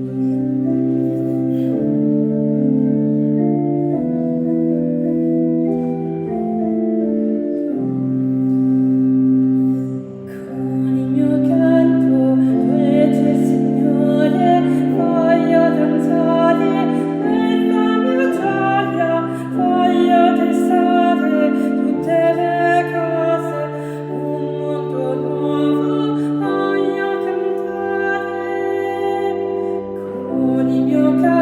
Con il mio canto dolce Signore voglio danzare, questa mia gioia voglio testare tutte le cose, un mondo nuovo voglio cantare. Con il mio canto